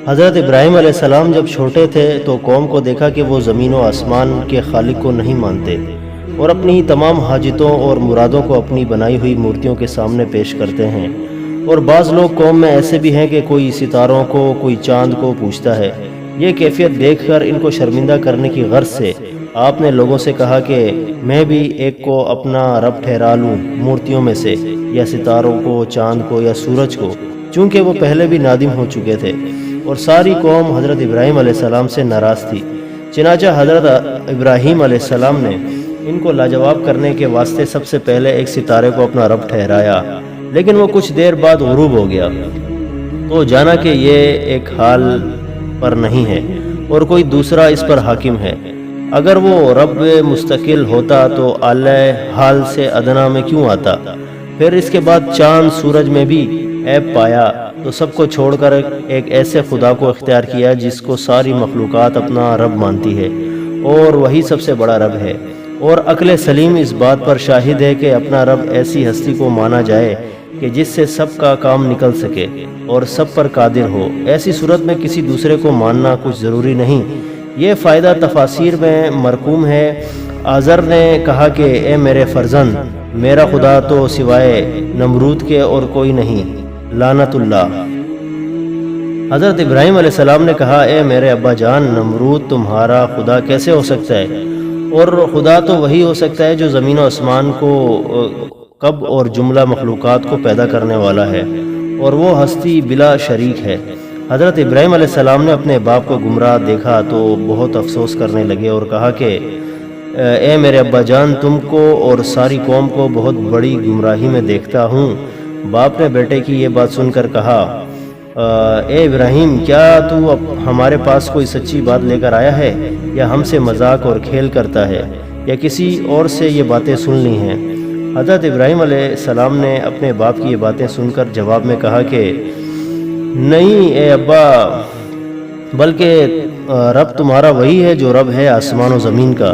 حضرت ابراہیم علیہ السلام جب چھوٹے تھے تو قوم کو دیکھا کہ وہ زمین و آسمان کے خالق کو نہیں مانتے اور اپنی تمام حاجتوں اور مرادوں کو اپنی بنائی ہوئی مورتیوں کے سامنے پیش کرتے ہیں۔ اور بعض لوگ قوم میں ایسے بھی ہیں کہ کوئی ستاروں کو، کوئی چاند کو پوجتا ہے۔ یہ کیفیت دیکھ کر ان کو شرمندہ کرنے کی غرض سے آپ نے لوگوں سے کہا کہ میں بھی ایک کو اپنا رب ٹھہرا لوں مورتیوں میں سے، یا ستاروں کو، چاند کو یا سورج کو، چونکہ وہ پہلے بھی نادم ہو چکے تھے۔ اور ساری قوم حضرت ابراہیم علیہ السلام سے ناراض تھی، چنانچہ حضرت ابراہیم علیہ السلام نے ان کو لاجواب کرنے کے واسطے سب سے پہلے ایک ستارے کو اپنا رب ٹھہرایا، لیکن وہ کچھ دیر بعد غروب ہو گیا، تو جانا کہ یہ ایک حال پر نہیں ہے اور کوئی دوسرا اس پر حاکم ہے۔ اگر وہ رب مستقل ہوتا تو اعلی حال سے ادنا میں کیوں آتا؟ پھر اس کے بعد چاند سورج میں بھی عیب پایا تو سب کو چھوڑ کر ایک ایسے خدا کو اختیار کیا جس کو ساری مخلوقات اپنا رب مانتی ہے اور وہی سب سے بڑا رب ہے۔ اور عقل سلیم اس بات پر شاہد ہے کہ اپنا رب ایسی ہستی کو مانا جائے کہ جس سے سب کا کام نکل سکے اور سب پر قادر ہو۔ ایسی صورت میں کسی دوسرے کو ماننا کچھ ضروری نہیں۔ یہ فائدہ تفاسیر میں مرقوم ہے۔ آزر نے کہا کہ اے میرے فرزند، میرا خدا تو سوائے نمرود کے اور کوئی نہیں، لعنت اللہ۔ حضرت ابراہیم علیہ السلام نے کہا اے میرے ابا جان، نمرود تمہارا خدا کیسے ہو سکتا ہے؟ اور خدا تو وہی ہو سکتا ہے جو زمین و آسمان کو کب اور جملہ مخلوقات کو پیدا کرنے والا ہے، اور وہ ہستی بلا شریک ہے۔ حضرت ابراہیم علیہ السلام نے اپنے باپ کو گمراہ دیکھا تو بہت افسوس کرنے لگے اور کہا کہ اے میرے ابا جان، تم کو اور ساری قوم کو بہت بڑی گمراہی میں دیکھتا ہوں۔ باپ نے بیٹے کی یہ بات سن کر کہا اے ابراہیم، کیا تو اب ہمارے پاس کوئی سچی بات لے کر آیا ہے، یا ہم سے مذاق اور کھیل کرتا ہے، یا کسی اور سے یہ باتیں سن لی ہیں؟ حضرت ابراہیم علیہ السلام نے اپنے باپ کی یہ باتیں سن کر جواب میں کہا کہ نہیں اے ابا، بلکہ رب تمہارا وہی ہے جو رب ہے آسمان و زمین کا،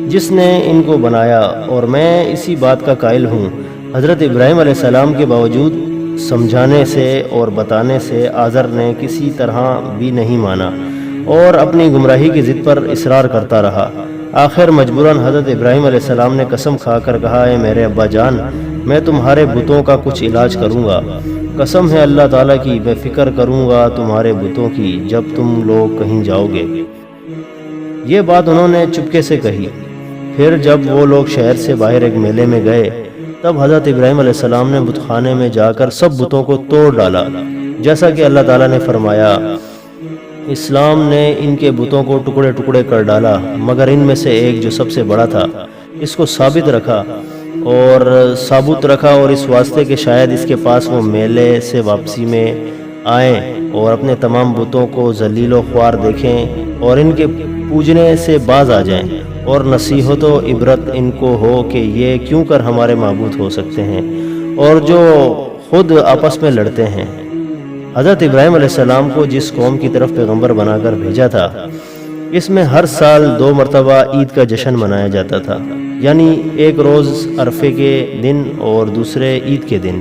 جس نے ان کو بنایا، اور میں اسی بات کا قائل ہوں۔ حضرت ابراہیم علیہ السلام کے باوجود سمجھانے سے اور بتانے سے آزر نے کسی طرح بھی نہیں مانا اور اپنی گمراہی کی ضد پر اصرار کرتا رہا۔ آخر مجبوراً حضرت ابراہیم علیہ السلام نے قسم کھا کر کہا اے میرے ابا جان، میں تمہارے بتوں کا کچھ علاج کروں گا۔ قسم ہے اللہ تعالیٰ کی، میں فکر کروں گا تمہارے بتوں کی جب تم لوگ کہیں جاؤ گے۔ یہ بات انہوں نے چپکے سے کہی۔ پھر جب وہ لوگ شہر سے باہر ایک میلے میں گئے تب حضرت ابراہیم علیہ السلام نے بت خانے میں جا کر سب بتوں کو توڑ ڈالا، جیسا کہ اللہ تعالیٰ نے فرمایا۔ اسلام نے ان کے بتوں کو ٹکڑے ٹکڑے کر ڈالا، مگر ان میں سے ایک جو سب سے بڑا تھا، اس کو ثابت رکھا اور اس واسطے کہ شاید اس کے پاس وہ میلے سے واپسی میں آئیں اور اپنے تمام بتوں کو ذلیل و خوار دیکھیں اور ان کے پوجنے سے باز آ جائیں، اور نصیحت و عبرت ان کو ہو کہ یہ کیوں کر ہمارے معبود ہو سکتے ہیں اور جو خود آپس میں لڑتے ہیں۔ حضرت ابراہیم علیہ السلام کو جس قوم کی طرف پیغمبر بنا کر بھیجا تھا، اس میں ہر سال 2 مرتبہ عید کا جشن منایا جاتا تھا، یعنی ایک روز عرفے کے دن اور دوسرے عید کے دن۔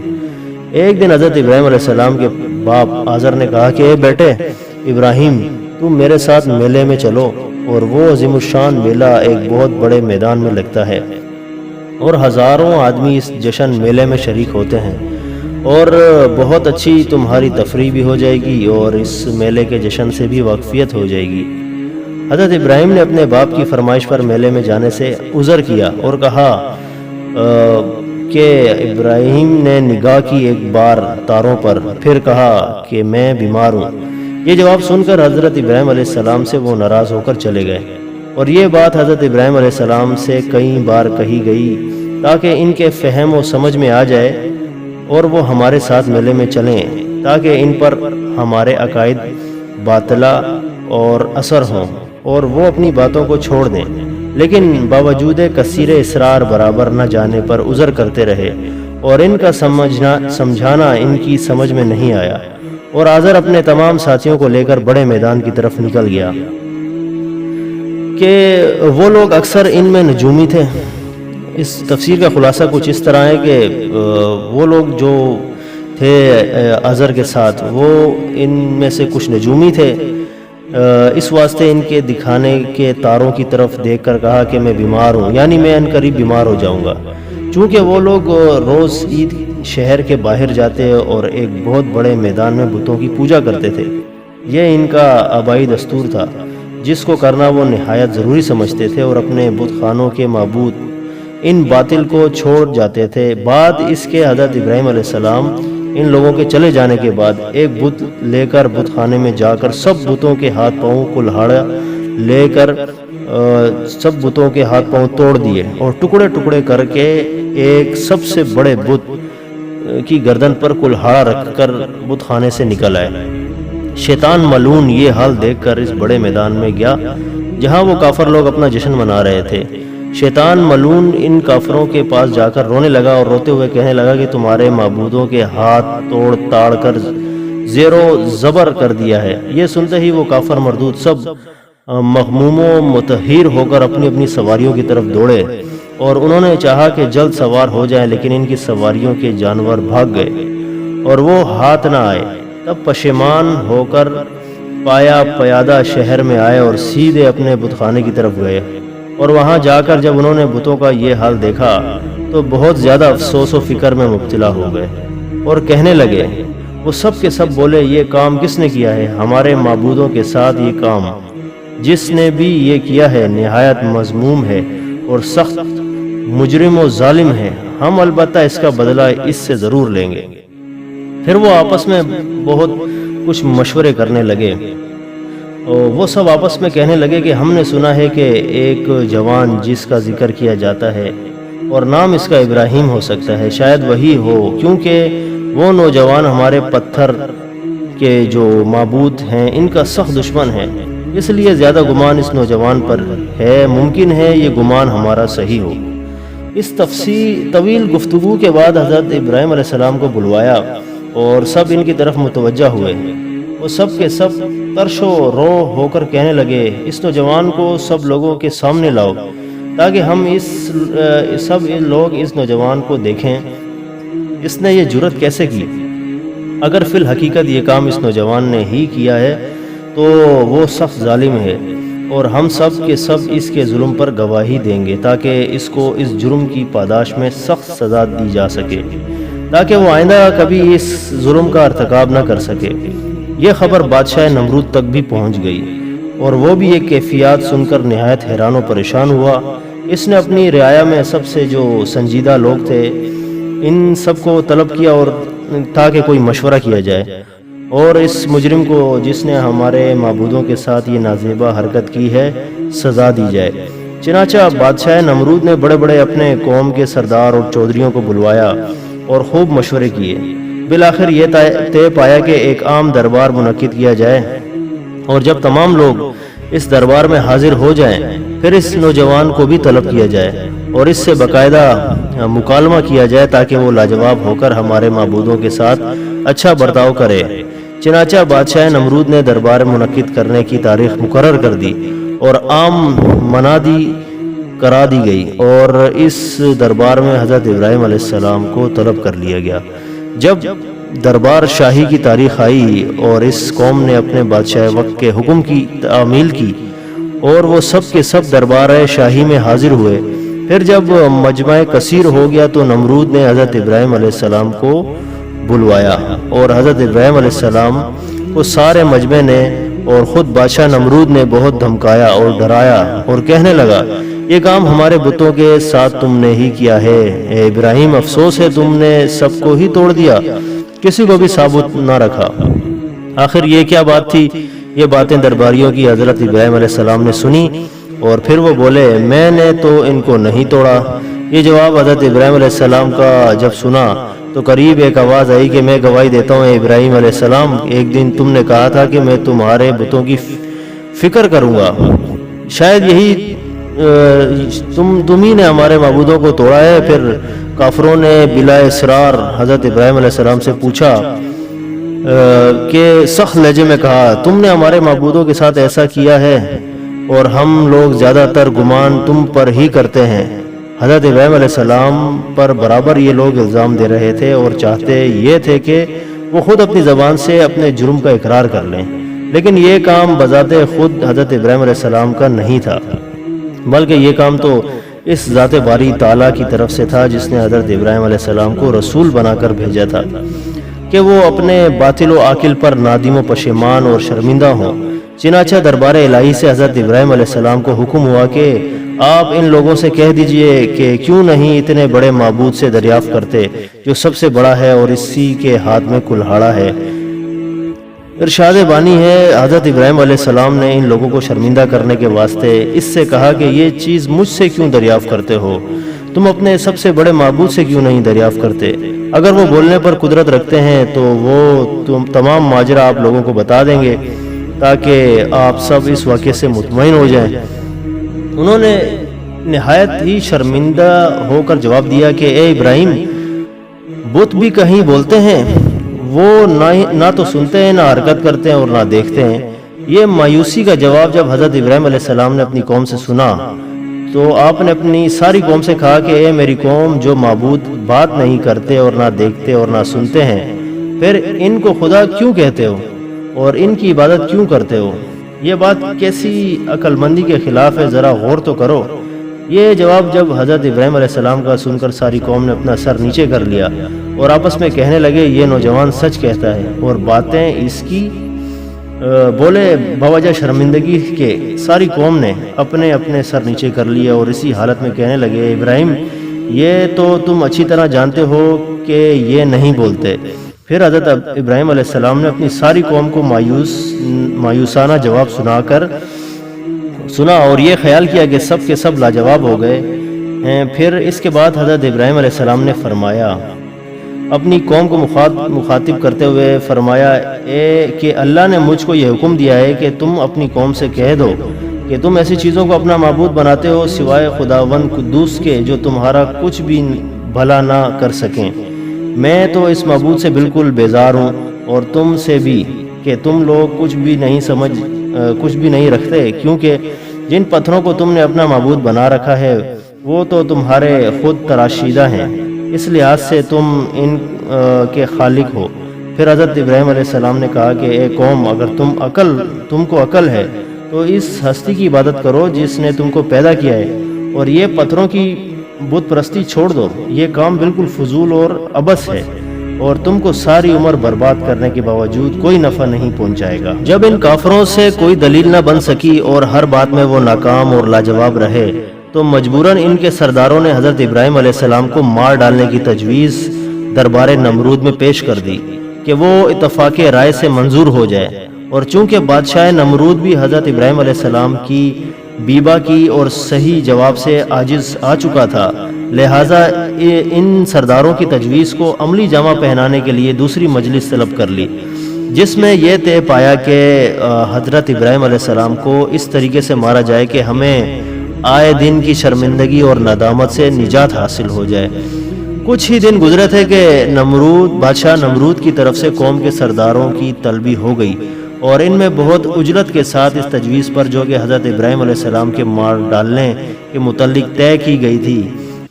ایک دن حضرت ابراہیم علیہ السلام کے باپ آزر نے کہا کہ اے بیٹے ابراہیم، تم میرے ساتھ میلے میں چلو، اور وہ عظیم الشان میلہ ایک بہت بڑے میدان میں لگتا ہے اور ہزاروں آدمی اس جشن میلے میں شریک ہوتے ہیں، اور بہت اچھی تمہاری تفریح بھی ہو جائے گی اور اس میلے کے جشن سے بھی واقفیت ہو جائے گی۔ حضرت ابراہیم نے اپنے باپ کی فرمائش پر میلے میں جانے سے عذر کیا اور کہا کہ ابراہیم نے نگاہ کی ایک بار تاروں پر، پھر کہا کہ میں بیمار ہوں۔ یہ جواب سن کر حضرت ابراہیم علیہ السلام سے وہ ناراض ہو کر چلے گئے، اور یہ بات حضرت ابراہیم علیہ السلام سے کئی بار کہی گئی تاکہ ان کے فہم و سمجھ میں آ جائے اور وہ ہمارے ساتھ میلے میں چلیں تاکہ ان پر ہمارے عقائد باطلہ اور اثر ہوں اور وہ اپنی باتوں کو چھوڑ دیں، لیکن باوجود کثیر اصرار برابر نہ جانے پر عذر کرتے رہے، اور ان کا سمجھانا ان کی سمجھ میں نہیں آیا، اور آزر اپنے تمام ساتھیوں کو لے کر بڑے میدان کی طرف نکل گیا کہ وہ لوگ اکثر ان میں نجومی تھے۔ اس تفسیر کا خلاصہ کچھ اس طرح ہے کہ وہ لوگ جو تھے عذر کے ساتھ، وہ ان میں سے کچھ نجومی تھے، اس واسطے ان کے دکھانے کے تاروں کی طرف دیکھ کر کہا کہ میں بیمار ہوں، یعنی میں ان قریب بیمار ہو جاؤں گا۔ چونکہ وہ لوگ روز عید شہر کے باہر جاتے اور ایک بہت بڑے میدان میں بتوں کی پوجا کرتے تھے۔ یہ ان کا آبائی دستور تھا جس کو کرنا وہ نہایت ضروری سمجھتے تھے، اور اپنے بت خانوں کے معبود ان باطل کو چھوڑ جاتے تھے۔ بعد اس کے حضرت ابراہیم علیہ السلام ان لوگوں کے چلے جانے کے بعد ایک بت لے کر بت خانے میں جا کر سب بتوں کے ہاتھ پاؤں کلہاڑا لے کر سب بتوں کے ہاتھ پاؤں توڑ دیے، اور ٹکڑے ٹکڑے کر کے ایک سب سے بڑے بت کی گردن پر کلہاڑا رکھ کر بت خانے سے نکل آئے۔ شیطان ملعون یہ حال دیکھ کر اس بڑے میدان میں گیا جہاں وہ کافر لوگ اپنا جشن منا رہے تھے۔ شیطان ملعون ان کافروں کے پاس جا کر رونے لگا اور روتے ہوئے کہنے لگا کہ تمہارے معبودوں کے ہاتھ توڑ تاڑ کر زیر و زبر کر دیا ہے۔ یہ سنتے ہی وہ کافر مردود سب مغموم و متحیر ہو کر اپنی اپنی سواریوں کی طرف دوڑے، اور انہوں نے چاہا کہ جلد سوار ہو جائیں، لیکن ان کی سواریوں کے جانور بھاگ گئے اور وہ ہاتھ نہ آئے۔ تب پشیمان ہو کر پایا پیادہ شہر میں آئے اور سیدھے اپنے بت خانے کی طرف گئے، اور وہاں جا کر جب انہوں نے بتوں کا یہ حال دیکھا تو بہت زیادہ افسوس و فکر میں مبتلا ہو گئے اور کہنے لگے، وہ سب کے سب بولے، یہ کام کس نے کیا ہے؟ ہمارے معبودوں کے ساتھ یہ کام جس نے بھی یہ کیا ہے نہایت مذموم ہے اور سخت مجرم و ظالم ہے، ہم البتہ اس کا بدلہ اس سے ضرور لیں گے۔ پھر وہ آپس میں بہت کچھ مشورے کرنے لگے، اور وہ سب آپس میں کہنے لگے کہ ہم نے سنا ہے کہ ایک جوان جس کا ذکر کیا جاتا ہے اور نام اس کا ابراہیم ہو سکتا ہے، شاید وہی ہو، کیونکہ وہ نوجوان ہمارے پتھر کے جو معبود ہیں ان کا سخت دشمن ہے، اس لیے زیادہ گمان اس نوجوان پر ہے، ممکن ہے یہ گمان ہمارا صحیح ہو۔ اس طویل گفتگو کے بعد حضرت ابراہیم علیہ السلام کو بلوایا اور سب ان کی طرف متوجہ ہوئے۔ وہ سب کے سب ترش و رو ہو کر کہنے لگے، اس نوجوان کو سب لوگوں کے سامنے لاؤ تاکہ ہم سب لوگ اس نوجوان کو دیکھیں، اس نے یہ جرت کیسے کی؟ اگر فی الحقیقت یہ کام اس نوجوان نے ہی کیا ہے تو وہ سخت ظالم ہے، اور ہم سب کے سب اس کے ظلم پر گواہی دیں گے تاکہ اس کو اس جرم کی پاداش میں سخت سزا دی جا سکے، تاکہ وہ آئندہ کبھی اس ظلم کا ارتکاب نہ کر سکے۔ یہ خبر بادشاہ نمرود تک بھی پہنچ گئی، اور وہ بھی یہ کیفیات سن کر نہایت حیران و پریشان ہوا۔ اس نے اپنی رعایا میں سب سے جو سنجیدہ لوگ تھے ان سب کو طلب کیا اور تاکہ کوئی مشورہ کیا جائے اور اس مجرم کو جس نے ہمارے معبودوں کے ساتھ یہ نازیبہ حرکت کی ہے سزا دی جائے۔ چنانچہ بادشاہ نمرود نے بڑے بڑے اپنے قوم کے سردار اور چودھریوں کو بلوایا اور خوب مشورے کیے۔ بالآخر یہ طے پایا کہ ایک عام دربار منعقد کیا جائے، اور جب تمام لوگ اس دربار میں حاضر ہو جائیں پھر اس نوجوان کو بھی طلب کیا جائے اور اس سے باقاعدہ مکالمہ کیا جائے تاکہ وہ لاجواب ہو کر ہمارے معبودوں کے ساتھ اچھا برتاؤ کرے۔ چنانچہ بادشاہ نمرود نے دربار منعقد کرنے کی تاریخ مقرر کر دی اور عام منادی کرا دی گئی، اور اس دربار میں حضرت ابراہیم علیہ السلام کو طلب کر لیا گیا۔ جب دربار شاہی کی تاریخ آئی اور اس قوم نے اپنے بادشاہ وقت کے حکم کی تعمیل کی اور وہ سب کے سب دربار شاہی میں حاضر ہوئے، پھر جب مجمع کثیر ہو گیا تو نمرود نے حضرت ابراہیم علیہ السلام کو بلوایا، اور حضرت ابراہیم علیہ السلام کو سارے مجمع نے اور خود بادشاہ نمرود نے بہت دھمکایا اور ڈرایا اور کہنے لگا، یہ کام ہمارے بتوں کے ساتھ تم نے ہی کیا ہے، اے ابراہیم افسوس ہے تم نے سب کو ہی توڑ دیا، کسی کو بھی ثابت نہ رکھا۔ آخر یہ کیا بات تھی؟ یہ باتیں درباریوں کی حضرت ابراہیم علیہ السلام نے سنی، اور پھر وہ بولے، میں نے تو ان کو نہیں توڑا۔ یہ جواب حضرت ابراہیم علیہ السلام کا جب سنا تو قریب ایک آواز آئی کہ میں گواہی دیتا ہوں اے ابراہیم علیہ السلام، ایک دن تم نے کہا تھا کہ میں تمہارے بتوں کی فکر کروں گا، شاید یہی تم ہی نے ہمارے معبودوں کو توڑا ہے۔ پھر کافروں نے بلا اصرار حضرت ابراہیم علیہ السلام سے پوچھا کہ سخت لہجے میں کہا، تم نے ہمارے معبودوں کے ساتھ ایسا کیا ہے اور ہم لوگ زیادہ تر گمان تم پر ہی کرتے ہیں، حضرت ابراہیم علیہ السلام پر برابر یہ لوگ الزام دے رہے تھے اور چاہتے یہ تھے کہ وہ خود اپنی زبان سے اپنے جرم کا اقرار کر لیں، لیکن یہ کام بذات خود حضرت ابراہیم علیہ السلام کا نہیں تھا، بلکہ یہ کام تو اس ذات باری تعالیٰ کی طرف سے تھا جس نے حضرت ابراہیم علیہ السلام کو رسول بنا کر بھیجا تھا کہ وہ اپنے باطل و عاقل پر نادم و پشیمان اور شرمندہ ہوں۔ چنانچہ دربار الہی سے حضرت ابراہیم علیہ السلام کو حکم ہوا کہ آپ ان لوگوں سے کہہ دیجئے کہ کیوں نہیں اتنے بڑے معبود سے دریافت کرتے جو سب سے بڑا ہے اور اسی کے ہاتھ میں کلہاڑا ہے۔ ارشاد بانی ہے، حضرت ابراہیم علیہ السلام نے ان لوگوں کو شرمندہ کرنے کے واسطے اس سے کہا کہ یہ چیز مجھ سے کیوں دریافت کرتے ہو؟ تم اپنے سب سے بڑے معبود سے کیوں نہیں دریافت کرتے؟ اگر وہ بولنے پر قدرت رکھتے ہیں تو وہ تمام ماجرا آپ لوگوں کو بتا دیں گے تاکہ آپ سب اس واقعے سے مطمئن ہو جائیں۔ انہوں نے نہایت ہی شرمندہ ہو کر جواب دیا کہ اے ابراہیم، بت بھی کہیں بولتے ہیں؟ وہ نہ تو سنتے ہیں، نہ حرکت کرتے ہیں اور نہ دیکھتے ہیں۔ یہ مایوسی کا جواب جب حضرت ابراہیم علیہ السلام نے اپنی قوم سے سنا تو آپ نے اپنی ساری قوم سے کہا کہ اے میری قوم، جو معبود بات نہیں کرتے اور نہ دیکھتے اور نہ سنتے ہیں، پھر ان کو خدا کیوں کہتے ہو اور ان کی عبادت کیوں کرتے ہو؟ یہ بات کیسی عقل مندی کے خلاف ہے، ذرا غور تو کرو۔ یہ جواب جب حضرت ابراہیم علیہ السلام کا سن کر ساری قوم نے اپنا سر نیچے کر لیا اور آپس میں کہنے لگے یہ نوجوان سچ کہتا ہے اور باتیں اس کی بولے بوجہ شرمندگی کے ساری قوم نے اپنے اپنے سر نیچے کر لیا اور اسی حالت میں کہنے لگے ابراہیم، یہ تو تم اچھی طرح جانتے ہو کہ یہ نہیں بولتے۔ پھر حضرت ابراہیم علیہ السلام نے اپنی ساری قوم کو مایوسانہ جواب سنا اور یہ خیال کیا کہ سب کے سب لاجواب ہو گئے ہیں۔ پھر اس کے بعد حضرت ابراہیم علیہ السلام نے فرمایا، اپنی قوم کو مخاطب کرتے ہوئے فرمایا کہ اللہ نے مجھ کو یہ حکم دیا ہے کہ تم اپنی قوم سے کہہ دو کہ تم ایسی چیزوں کو اپنا معبود بناتے ہو سوائے خداوند قدوس کے جو تمہارا کچھ بھی بھلا نہ کر سکیں۔ میں تو اس معبود سے بالکل بیزار ہوں اور تم سے بھی کہ تم لوگ کچھ بھی نہیں رکھتے، کیونکہ جن پتھروں کو تم نے اپنا معبود بنا رکھا ہے وہ تو تمہارے خود تراشیدہ ہیں، اس لحاظ سے تم ان کے خالق ہو۔ پھر حضرت ابراہیم علیہ السلام نے کہا کہ اے قوم، اگر تم کو عقل ہے تو اس ہستی کی عبادت کرو جس نے تم کو پیدا کیا ہے، اور یہ پتھروں کی بت پرستی چھوڑ دو۔ یہ کام بالکل فضول اور عبث ہے اور تم کو ساری عمر برباد کرنے کے باوجود کوئی نفع نہیں پہنچائے گا۔ جب ان کافروں سے کوئی دلیل نہ بن سکی اور ہر بات میں وہ ناکام اور لاجواب رہے تو مجبوراً ان کے سرداروں نے حضرت ابراہیم علیہ السلام کو مار ڈالنے کی تجویز دربار نمرود میں پیش کر دی کہ وہ اتفاق رائے سے منظور ہو جائے، اور چونکہ بادشاہ نمرود بھی حضرت ابراہیم علیہ السلام کی بیبا کی اور صحیح جواب سے عاجز آ چکا تھا، لہٰذا ان سرداروں کی تجویز کو عملی جامہ پہنانے کے لیے دوسری مجلس طلب کر لی، جس میں یہ طے پایا کہ حضرت ابراہیم علیہ السلام کو اس طریقے سے مارا جائے کہ ہمیں آئے دن کی شرمندگی اور ندامت سے نجات حاصل ہو جائے۔ کچھ ہی دن گزرے تھے کہ بادشاہ نمرود کی طرف سے قوم کے سرداروں کی طلبی ہو گئی، اور ان میں بہت اجلت کے ساتھ اس تجویز پر جو کہ حضرت ابراہیم علیہ السلام کے مار ڈالنے کے متعلق طے کی گئی تھی،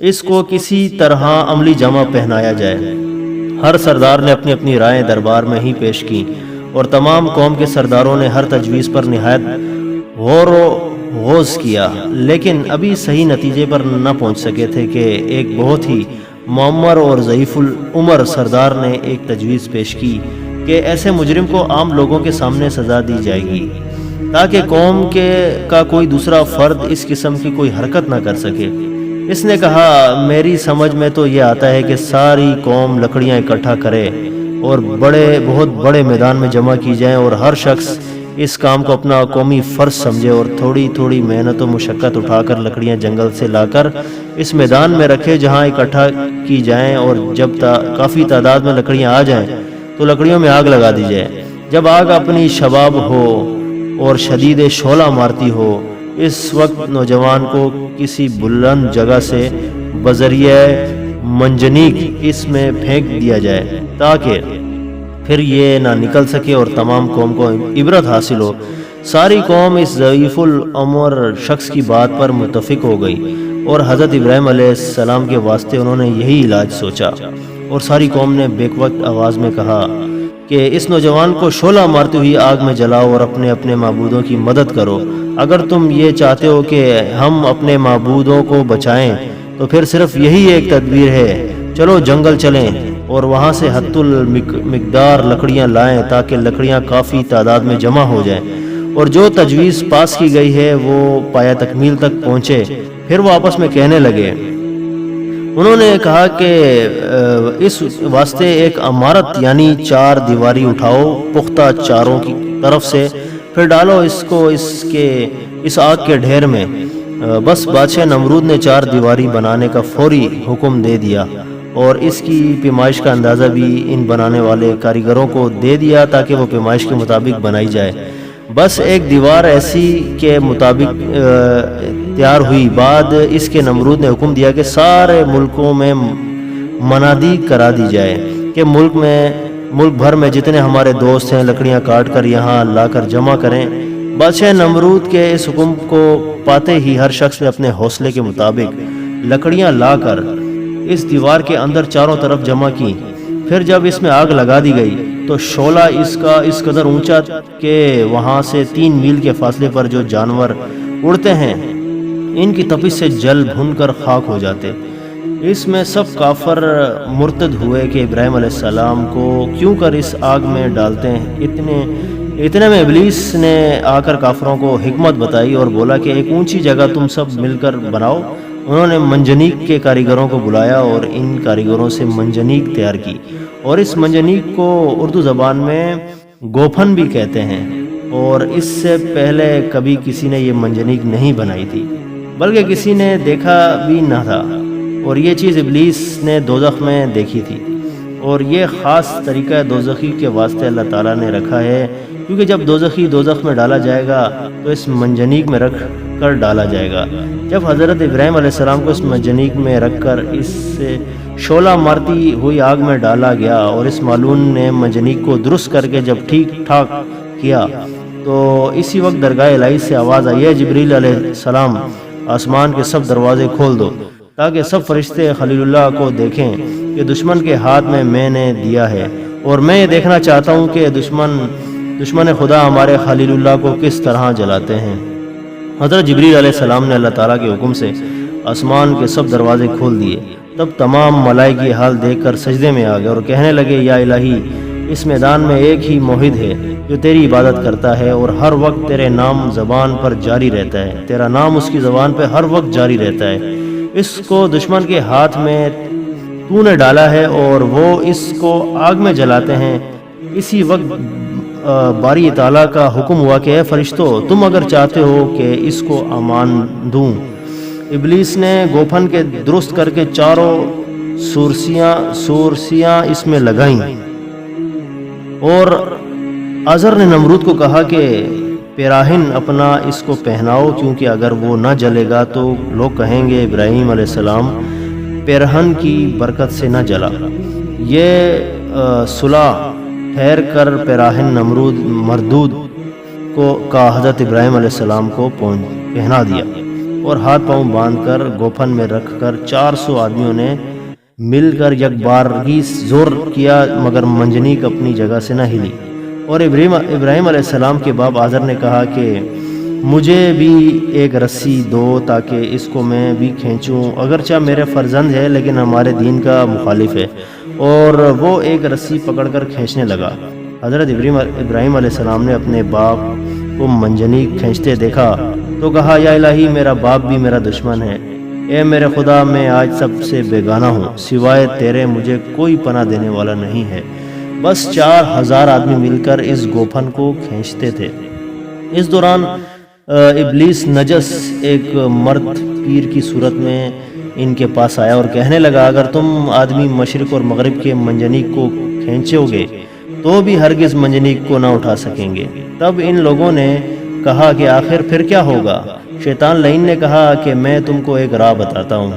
اس کو کسی طرح عملی جامہ پہنایا جائے۔ ہر سردار نے اپنی اپنی رائے دربار میں ہی پیش کی، اور تمام قوم کے سرداروں نے ہر تجویز پر نہایت غور و غوض کیا، لیکن ابھی صحیح نتیجے پر نہ پہنچ سکے تھے کہ ایک بہت ہی معمر اور ضعیف العمر سردار نے ایک تجویز پیش کی کہ ایسے مجرم کو عام لوگوں کے سامنے سزا دی جائے گی تاکہ قوم کا کوئی دوسرا فرد اس قسم کی کوئی حرکت نہ کر سکے۔ اس نے کہا، میری سمجھ میں تو یہ آتا ہے کہ ساری قوم لکڑیاں اکٹھا کرے اور بہت بڑے میدان میں جمع کی جائیں، اور ہر شخص اس کام کو اپنا قومی فرض سمجھے اور تھوڑی تھوڑی محنت و مشقت اٹھا کر لکڑیاں جنگل سے لا کر اس میدان میں رکھے جہاں اکٹھا کی جائیں، اور جب کافی تعداد میں لکڑیاں آ جائیں تو لکڑیوں میں آگ لگا دی جائے۔ جب آگ اپنی شباب ہو اور شدید شعلہ مارتی ہو، اس وقت نوجوان کو کسی بلند جگہ سے بذریعہ منجنیق اس میں پھینک دیا جائے تاکہ پھر یہ نہ نکل سکے اور تمام قوم کو عبرت حاصل ہو۔ ساری قوم اس ضعیف العمر شخص کی بات پر متفق ہو گئی اور حضرت ابراہیم علیہ السلام کے واسطے انہوں نے یہی علاج سوچا، اور ساری قوم نے بیک وقت آواز میں کہا کہ اس نوجوان کو شعلہ مارتی ہوئی آگ میں جلاؤ اور اپنے اپنے معبودوں کی مدد کرو۔ اگر تم یہ چاہتے ہو کہ ہم اپنے معبودوں کو بچائیں تو پھر صرف یہی ایک تدبیر ہے، چلو جنگل چلیں اور وہاں سے حت المقدار لکڑیاں لائیں تاکہ لکڑیاں کافی تعداد میں جمع ہو جائیں، اور جو تجویز پاس کی گئی ہے وہ پایہ تکمیل تک پہنچے۔ پھر وہ آپس میں کہنے لگے، انہوں نے کہا کہ اس واسطے ایک عمارت یعنی 4 دیواری اٹھاؤ پختہ چاروں کی طرف سے، پھر ڈالو اس کو اس آگ کے ڈھیر میں۔ بس بادشاہ نمرود نے 4 دیواری بنانے کا فوری حکم دے دیا، اور اس کی پیمائش کا اندازہ بھی ان بنانے والے کاریگروں کو دے دیا تاکہ وہ پیمائش کے مطابق بنائی جائے۔ بس ایک دیوار ایسی کے مطابق تیار ہوئی، بعد اس کے نمرود نے حکم دیا کہ سارے ملکوں میں منادی کرا دی جائے کہ ملک بھر میں جتنے ہمارے دوست ہیں لکڑیاں کاٹ کر یہاں لا کر جمع کریں۔ بادشاہ نمرود کے اس حکم کو پاتے ہی ہر شخص نے اپنے حوصلے کے مطابق لکڑیاں لا کر اس دیوار کے اندر چاروں طرف جمع کی۔ پھر جب اس میں آگ لگا دی گئی تو شعلہ اس قدر اونچا کہ وہاں سے 3 میل کے فاصلے پر جو جانور اڑتے ہیں ان کی تپش سے جل بھن کر خاک ہو جاتے۔ اس میں سب کافر مرتد ہوئے کہ ابراہیم علیہ السلام کو کیوں کر اس آگ میں ڈالتے ہیں۔ اتنے میں ابلیس نے آ کر کافروں کو حکمت بتائی اور بولا کہ ایک اونچی جگہ تم سب مل کر بناؤ۔ انہوں نے منجنیق کے کاریگروں کو بلایا اور ان کاریگروں سے منجنیق تیار کی، اور اس منجنیق کو اردو زبان میں گوپھن بھی کہتے ہیں، اور اس سے پہلے کبھی کسی نے یہ منجنیق نہیں بنائی تھی، بلکہ کسی نے دیکھا بھی نہ تھا، اور یہ چیز ابلیس نے دوزخ میں دیکھی تھی، اور یہ خاص طریقہ دوزخی کے واسطے اللہ تعالیٰ نے رکھا ہے، کیونکہ جب دوزخی دوزخ میں ڈالا جائے گا تو اس منجنیق میں رکھ کر ڈالا جائے گا۔ جب حضرت ابراہیم علیہ السلام کو اس منجنیق میں رکھ کر اس سے شعلہ مارتی ہوئی آگ میں ڈالا گیا، اور اس معلوم نے منجنیق کو درست کر کے جب ٹھیک ٹھاک کیا تو اسی وقت درگاہ الہی سے آواز آئی، ہے جبریل علیہ السلام آسمان کے سب دروازے کھول دو تاکہ سب فرشتے خلیل اللہ کو دیکھیں کہ دشمن کے ہاتھ میں نے دیا ہے، اور میں یہ دیکھنا چاہتا ہوں کہ دشمن خدا ہمارے خلیل اللہ کو کس طرح جلاتے ہیں۔ حضرت جبریل علیہ السلام نے اللہ تعالیٰ کے حکم سے آسمان کے سب دروازے کھول دیے۔ تب تمام ملائکہ یہ حال دیکھ کر سجدے میں آ گئے اور کہنے لگے، یا الہی، اس میدان میں ایک ہی موحد ہے جو تیری عبادت کرتا ہے اور ہر وقت تیرے نام زبان پر جاری رہتا ہے، تیرا نام اس کی زبان پہ ہر وقت جاری رہتا ہے۔ اس کو دشمن کے ہاتھ میں تو نے ڈالا ہے اور وہ اس کو آگ میں جلاتے ہیں۔ اسی وقت باری تعالیٰ کا حکم ہوا کہ اے فرشتو، تم اگر چاہتے ہو کہ اس کو امان دوں۔ ابلیس نے گوپھن کے درست کر کے 4 سورسیاں اس میں لگائیں، اور آزر نے نمرود کو کہا کہ پیراہن اپنا اس کو پہناؤ، کیونکہ اگر وہ نہ جلے گا تو لوگ کہیں گے ابراہیم علیہ السلام پیرہن کی برکت سے نہ جلا۔ یہ صلح ٹھہر کر پیراہن نمرود مردود کا حضرت ابراہیم علیہ السلام کو پہنا دیا، اور ہاتھ پاؤں باندھ کر گوپھن میں رکھ کر 400 آدمیوں نے مل کر یک بارگی زور کیا، مگر منجنیق اپنی جگہ سے نہ ہلی۔ اور ابراہیم علیہ السلام کے باپ آزر نے کہا کہ مجھے بھی ایک رسی دو تاکہ اس کو میں بھی کھینچوں، اگرچہ میرے فرزند ہے لیکن ہمارے دین کا مخالف ہے، اور وہ ایک رسی پکڑ کر کھینچنے لگا۔ حضرت ابراہیم علیہ السلام نے اپنے باپ کو منجنیق کھینچتے دیکھا تو کہا، یا الہی، میرا باپ بھی میرا دشمن ہے، اے میرے خدا، میں آج سب سے بیگانہ ہوں، سوائے تیرے مجھے کوئی پناہ دینے والا نہیں ہے۔ بس 4000 آدمی مل کر اس گوپھن کو کھینچتے تھے۔ اس دوران ابلیس نجس ایک مرد پیر کی صورت میں ان کے پاس آیا اور کہنے لگا، اگر تم آدمی مشرق اور مغرب کے منجنیق کو کھینچو گے تو بھی ہرگز منجنیق کو نہ اٹھا سکیں گے۔ تب ان لوگوں نے کہا کہ آخر پھر کیا ہوگا؟ شیطان لعین نے کہا کہ میں تم کو ایک راہ بتاتا ہوں،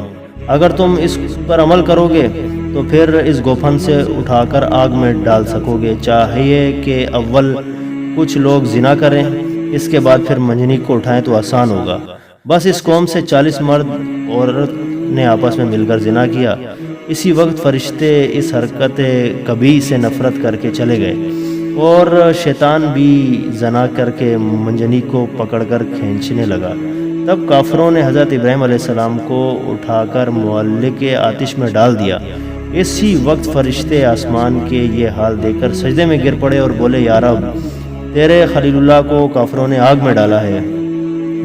اگر تم اس پر عمل کرو گے تو پھر اس گوپھن سے اٹھا کر آگ میں ڈال سکو گے۔ چاہیے کہ اول کچھ لوگ زنا کریں، اس کے بعد پھر منجنیق کو اٹھائیں تو آسان ہوگا۔ بس اس قوم سے 40 مرد عورت نے آپس میں مل کر زنا کیا۔ اسی وقت فرشتے اس حرکت کبیح سے نفرت کر کے چلے گئے، اور شیطان بھی زنا کر کے منجنیق کو پکڑ کر کھینچنے لگا۔ تب کافروں نے حضرت ابراہیم علیہ السلام کو اٹھا کر معلق آتش میں ڈال دیا۔ اسی وقت فرشتے آسمان کے یہ حال دیکھ کر سجدے میں گر پڑے اور بولے، یا رب، تیرے خلیل اللہ کو کافروں نے آگ میں ڈالا ہے۔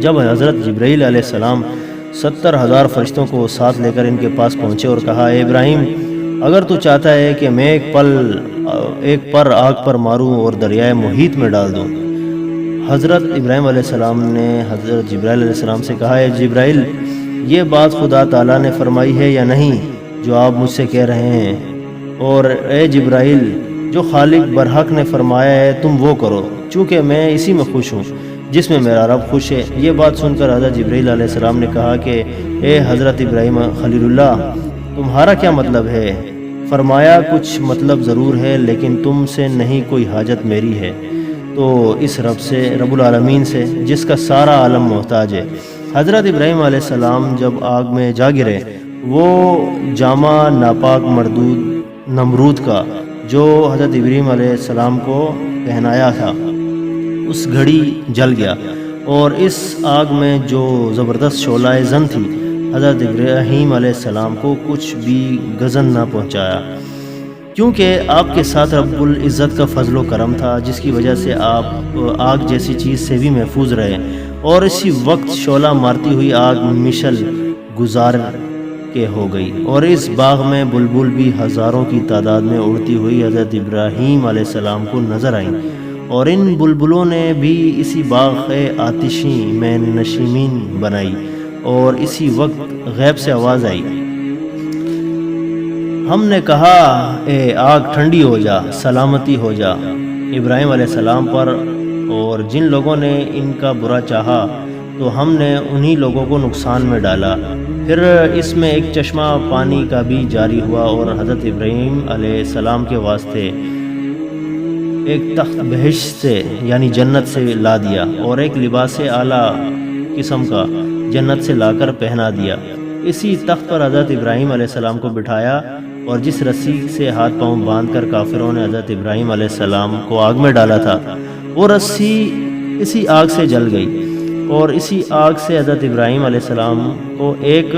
جب حضرت جبرائیل علیہ السلام 70,000 فرشتوں کو ساتھ لے کر ان کے پاس پہنچے اور کہا، اے ابراہیم، اگر تو چاہتا ہے کہ میں ایک پر آگ پر ماروں اور دریائے محیط میں ڈال دوں۔ حضرت ابراہیم علیہ السلام نے حضرت جبرائیل علیہ السلام سے کہا، اے جبرائیل، یہ بات خدا تعالیٰ نے فرمائی ہے یا نہیں جو آپ مجھ سے کہہ رہے ہیں؟ اور اے جبرائیل، جو خالق برحق نے فرمایا ہے تم وہ کرو، چونکہ میں اسی میں خوش ہوں جس میں میرا رب خوش ہے۔ یہ بات سن کر حضرت جبرائیل علیہ السلام نے کہا کہ اے حضرت ابراہیم خلیل اللہ، تمہارا کیا مطلب ہے؟ فرمایا، کچھ مطلب ضرور ہے، لیکن تم سے نہیں کوئی حاجت میری ہے، تو اس رب سے، رب العالمین سے، جس کا سارا عالم محتاج ہے۔ حضرت ابراہیم علیہ السلام جب آگ میں جا گرے، وہ جامع ناپاک مردود نمرود کا جو حضرت ابراہیم علیہ السلام کو پہنایا تھا، اس گھڑی جل گیا، اور اس آگ میں جو زبردست شعلہ زن تھی، حضرت ابراہیم علیہ السلام کو کچھ بھی گزن نہ پہنچایا، کیونکہ آپ کے ساتھ رب العزت کا فضل و کرم تھا، جس کی وجہ سے آپ آگ جیسی چیز سے بھی محفوظ رہے۔ اور اسی وقت شعلہ مارتی ہوئی آگ مشل گزار کے ہو گئی، اور اس باغ میں بلبل بھی ہزاروں کی تعداد میں اڑتی ہوئی حضرت ابراہیم علیہ السلام کو نظر آئیں، اور ان بلبلوں نے بھی اسی باغ آتشی میں نشیمین بنائی۔ اور اسی وقت غیب سے آواز آئی، ہم نے کہا اے آگ ٹھنڈی ہو جا، سلامتی ہو جا ابراہیم علیہ السلام پر، اور جن لوگوں نے ان کا برا چاہا تو ہم نے انہی لوگوں کو نقصان میں ڈالا۔ پھر اس میں ایک چشمہ پانی کا بھی جاری ہوا، اور حضرت ابراہیم علیہ السلام کے واسطے ایک تخت بہشت سے یعنی جنت سے لا دیا، اور ایک لباس اعلیٰ قسم کا جنت سے لا کر پہنا دیا۔ اسی تخت پر حضرت ابراہیم علیہ السلام کو بٹھایا، اور جس رسی سے ہاتھ پاؤں باندھ کر کافروں نے حضرت ابراہیم علیہ السلام کو آگ میں ڈالا تھا، وہ رسی اسی آگ سے جل گئی، اور اسی آگ سے حضرت ابراہیم علیہ السلام کو ایک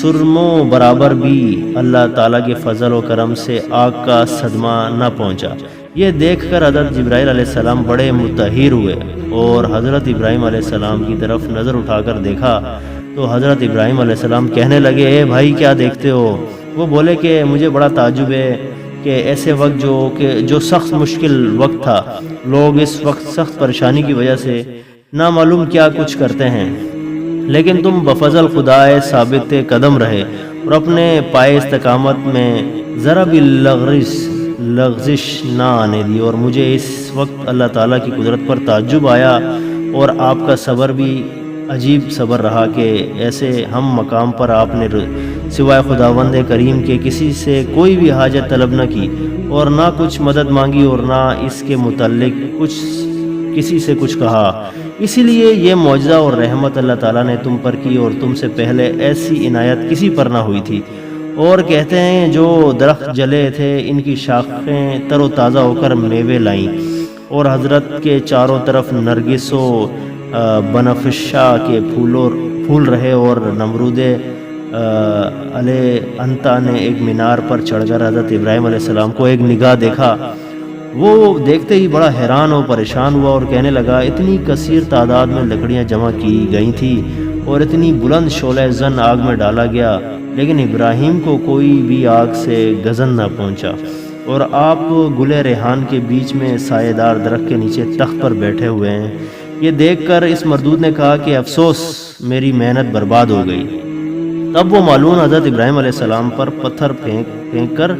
سرموں برابر بھی اللہ تعالیٰ کے فضل و کرم سے آگ کا صدمہ نہ پہنچا۔ یہ دیکھ کر حضرت جبرائیل علیہ السلام بڑے متحیر ہوئے، اور حضرت ابراہیم علیہ السلام کی طرف نظر اٹھا کر دیکھا تو حضرت ابراہیم علیہ السلام کہنے لگے، اے بھائی کیا دیکھتے ہو؟ وہ بولے کہ مجھے بڑا تعجب ہے کہ ایسے وقت جو سخت مشکل وقت تھا، لوگ اس وقت سخت پریشانی کی وجہ سے نامعلوم کیا کچھ کرتے ہیں، لیکن تم بفضل خدا ثابت قدم رہے اور اپنے پائے استقامت میں ذرا بھی لغزش نہ آنے دی، اور مجھے اس وقت اللہ تعالیٰ کی قدرت پر تعجب آیا، اور آپ کا صبر بھی عجیب صبر رہا کہ ایسے ہم مقام پر آپ نے سوائے خداوند کریم کے کسی سے کوئی بھی حاجت طلب نہ کی، اور نہ کچھ مدد مانگی، اور نہ اس کے متعلق کسی سے کچھ کہا۔ اسی لیے یہ معجزہ اور رحمت اللہ تعالیٰ نے تم پر کی، اور تم سے پہلے ایسی عنایت کسی پر نہ ہوئی تھی۔ اور کہتے ہیں جو درخت جلے تھے ان کی شاخیں تر و تازہ ہو کر میوے لائیں، اور حضرت کے چاروں طرف نرگس و بنفشا کے پھول رہے، اور نمرود علیہ انتا نے ایک مینار پر چڑھ کر حضرت ابراہیم علیہ السلام کو ایک نگاہ دیکھا۔ وہ دیکھتے ہی بڑا حیران اور پریشان ہوا، اور کہنے لگا، اتنی کثیر تعداد میں لکڑیاں جمع کی گئی تھیں اور اتنی بلند شعلہ زن آگ میں ڈالا گیا، لیکن ابراہیم کو کوئی بھی آگ سے گزن نہ پہنچا، اور آپ گلے ریحان کے بیچ میں سایہ دار درخت کے نیچے تخت پر بیٹھے ہوئے ہیں۔ یہ دیکھ کر اس مردود نے کہا کہ افسوس، میری محنت برباد ہو گئی۔ تب وہ معلوم حضرت ابراہیم علیہ السلام پر پتھر پھینک کر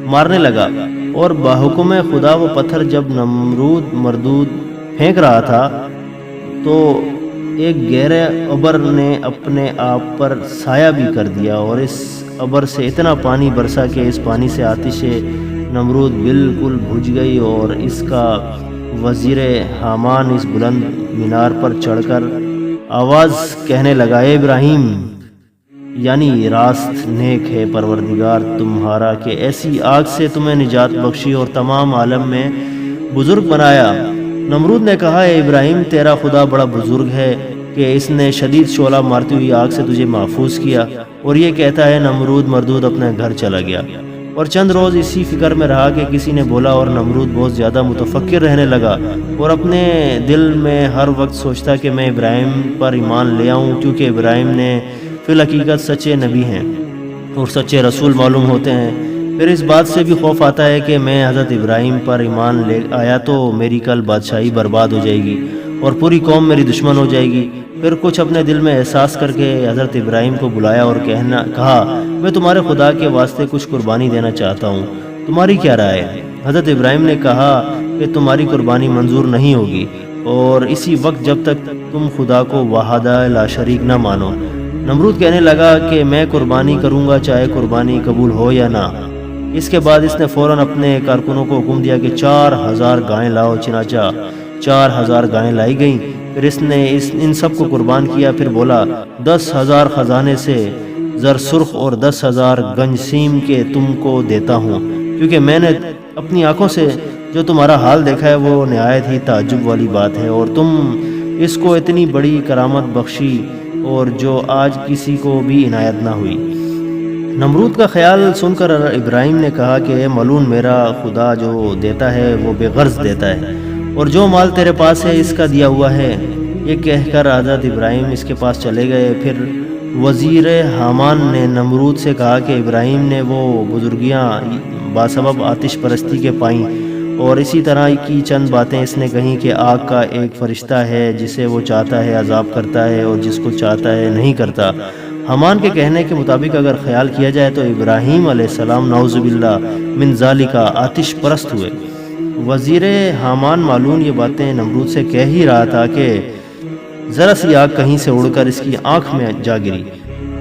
مارنے لگا، اور بحکم خدا وہ پتھر جب نمرود مردود پھینک رہا تھا تو ایک گہرے ابر نے اپنے آپ پر سایہ بھی کر دیا، اور اس ابر سے اتنا پانی برسا کہ اس پانی سے آتش نمرود بالکل بجھ گئی، اور اس کا وزیر حامان اس بلند مینار پر چڑھ کر آواز کہنے لگا اے ابراہیم، یعنی راست نیک ہے پروردگار تمہارا کہ ایسی آگ سے تمہیں نجات بخشی اور تمام عالم میں بزرگ بنایا۔ نمرود نے کہا اے ابراہیم، تیرا خدا بڑا بزرگ ہے کہ اس نے شدید شعلہ مارتی ہوئی آگ سے تجھے محفوظ کیا۔ اور یہ کہتا ہے نمرود مردود اپنے گھر چلا گیا اور چند روز اسی فکر میں رہا کہ کسی نے بولا، اور نمرود بہت زیادہ متفکر رہنے لگا اور اپنے دل میں ہر وقت سوچتا کہ میں ابراہیم پر ایمان لے آؤں، کیونکہ ابراہیم نے فی الحقیقت سچے نبی ہیں اور سچے رسول معلوم ہوتے ہیں۔ پھر اس بات سے بھی خوف آتا ہے کہ میں حضرت ابراہیم پر ایمان لے آیا تو میری کل بادشاہی برباد ہو جائے گی اور پوری قوم میری دشمن ہو جائے گی۔ پھر کچھ اپنے دل میں احساس کر کے حضرت ابراہیم کو بلایا اور کہا میں تمہارے خدا کے واسطے کچھ قربانی دینا چاہتا ہوں، تمہاری کیا رائے ہے؟ حضرت ابراہیم نے کہا کہ تمہاری قربانی منظور نہیں ہوگی، اور اسی وقت جب تک تم خدا کو وحدہ لا شریک نہ مانو۔ نمرود کہنے لگا کہ میں قربانی کروں گا چاہے قربانی قبول ہو یا نہ۔ اس کے بعد اس نے فوراً اپنے کارکنوں کو حکم دیا کہ 4000 گائیں لاؤ۔ چنانچہ 4000 گائیں لائی گئیں۔ پھر اس نے ان سب کو قربان کیا۔ پھر بولا 10,000 خزانے سے زر سرخ اور 10,000 گنج سیم کے تم کو دیتا ہوں، کیونکہ میں نے اپنی آنکھوں سے جو تمہارا حال دیکھا ہے وہ نہایت ہی تعجب والی بات ہے، اور تم اس کو اتنی بڑی کرامت بخشی اور جو آج کسی کو بھی عنایت نہ ہوئی۔ نمرود کا خیال سن کر ابراہیم نے کہا کہ اے ملعون، میرا خدا جو دیتا ہے وہ بے غرض دیتا ہے، اور جو مال تیرے پاس ہے اس کا دیا ہوا ہے۔ یہ کہہ کر حضرت ابراہیم اس کے پاس چلے گئے۔ پھر وزیر حامان نے نمرود سے کہا کہ ابراہیم نے وہ بزرگیاں باسبب آتش پرستی کے پائیں، اور اسی طرح کی چند باتیں اس نے کہیں کہ آگ کا ایک فرشتہ ہے جسے وہ چاہتا ہے عذاب کرتا ہے اور جس کو چاہتا ہے نہیں کرتا۔ حامان کے کہنے کے مطابق اگر خیال کیا جائے تو ابراہیم علیہ السلام نعوذ باللہ من ذالک آتش پرست ہوئے۔ وزیر حامان معلوم یہ باتیں نمرود سے کہہ ہی رہا تھا کہ ذرا سی آگ کہیں سے اڑ کر اس کی آنکھ میں جا گری۔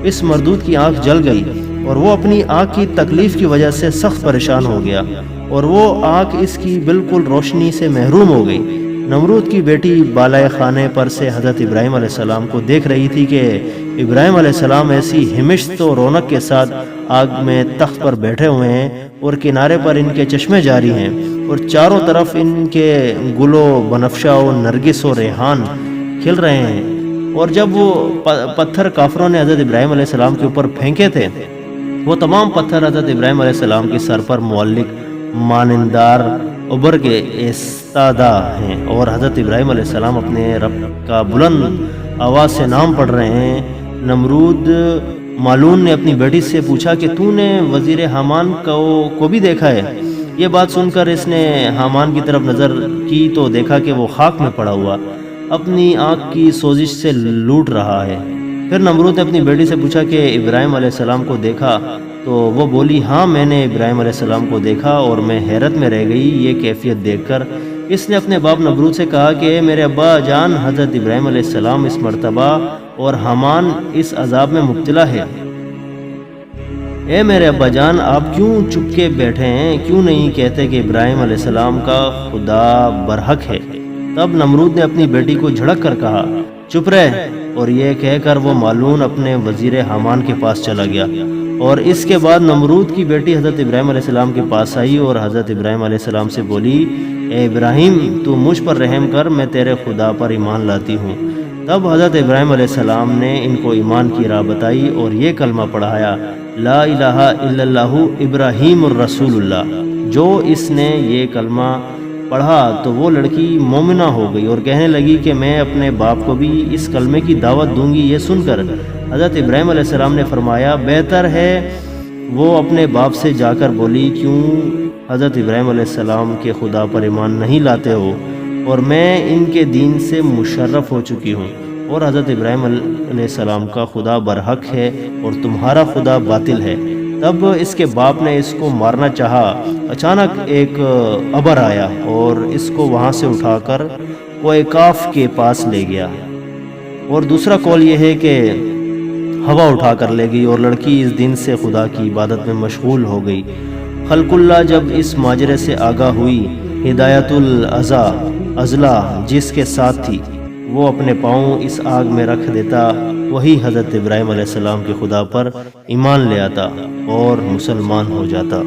اس مردود کی آنکھ جل گئی اور وہ اپنی آنکھ کی تکلیف کی وجہ سے سخت پریشان ہو گیا، اور وہ آنکھ اس کی بالکل روشنی سے محروم ہو گئی۔ نمرود کی بیٹی بالائے خانے پر سے حضرت ابراہیم علیہ السلام کو دیکھ رہی تھی کہ ابراہیم علیہ السلام ایسی ہمشت و رونق کے ساتھ آگ میں تخت پر بیٹھے ہوئے ہیں، اور کنارے پر ان کے چشمے جاری ہیں، اور چاروں طرف ان کے گل و بنفشہ و نرگس و ریحان کھل رہے ہیں۔ اور جب وہ پتھر کافروں نے حضرت ابراہیم علیہ السلام کے اوپر پھینکے تھے، وہ تمام پتھر حضرت ابراہیم علیہ السلام کے سر پر معلق مانندار ابر کے ایستادہ ہیں، اور حضرت ابراہیم علیہ السلام اپنے رب کا بلند آواز سے نام پڑھ رہے ہیں۔ نمرود معلون نے اپنی بیٹی سے پوچھا کہ تو نے وزیر حامان کو بھی دیکھا ہے؟ یہ بات سن کر اس نے حامان کی طرف نظر کی تو دیکھا کہ وہ خاک میں پڑا ہوا اپنی آنکھ کی سوزش سے لوٹ رہا ہے۔ پھر نمرود نے اپنی بیٹی سے پوچھا کہ ابراہیم علیہ السلام کو دیکھا؟ تو وہ بولی ہاں میں نے ابراہیم علیہ السلام کو دیکھا، اور میں حیرت میں رہ گئی یہ کیفیت دیکھ کر۔ اس نے اپنے باپ نمرود سے کہا کہ اے میرے ابا جان، حضرت ابراہیم علیہ السلام اس مرتبہ اور حامان اس عذاب میں مبتلا ہے۔ اے میرے ابا جان، آپ کیوں چپ کے بیٹھے ہیں؟ کیوں نہیں کہتے کہ ابراہیم علیہ السلام کا خدا برحق ہے؟ تب نمرود نے اپنی بیٹی کو جھڑک کر کہا چپ رہ، اور یہ کہہ کر وہ معلون اپنے وزیر حامان کے پاس چلا گیا۔ اور اس کے بعد نمرود کی بیٹی حضرت ابراہیم علیہ السلام کے پاس آئی اور حضرت ابراہیم علیہ السلام سے بولی اے ابراہیم، تو مجھ پر رحم کر، میں تیرے خدا پر ایمان لاتی ہوں۔ تب حضرت ابراہیم علیہ السلام نے ان کو ایمان کی راہ بتائی اور یہ کلمہ پڑھایا لا الہ الا اللہ ابراہیم الرسول اللہ۔ جو اس نے یہ کلمہ پڑھا تو وہ لڑکی مومنہ ہو گئی اور کہنے لگی کہ میں اپنے باپ کو بھی اس کلمے کی دعوت دوں گی۔ یہ سن کر حضرت ابراہیم علیہ السلام نے فرمایا بہتر ہے وہ اپنے باپ سے جا کر بولی کیوں حضرت ابراہیم علیہ السلام کے خدا پر ایمان نہیں لاتے ہو، اور میں ان کے دین سے مشرف ہو چکی ہوں، اور حضرت ابراہیم علیہ السلام کا خدا برحق ہے اور تمہارا خدا باطل ہے۔ تب اس کے باپ نے اس کو مارنا چاہا، اچانک ایک ابر آیا اور اس کو وہاں سے اٹھا کر کوہ کاف کے پاس لے گیا، اور دوسرا قول یہ ہے کہ ہوا اٹھا کر لے گئی اور لڑکی اس دن سے خدا کی عبادت میں مشغول ہو گئی۔ خلق اللہ جب اس ماجرے سے آگاہ ہوئی، ہدایت الاضلاع جس کے ساتھ تھی، وہ اپنے پاؤں اس آگ میں رکھ دیتا، وہی حضرت ابراہیم علیہ السلام کے خدا پر ایمان لے آتا اور مسلمان ہو جاتا۔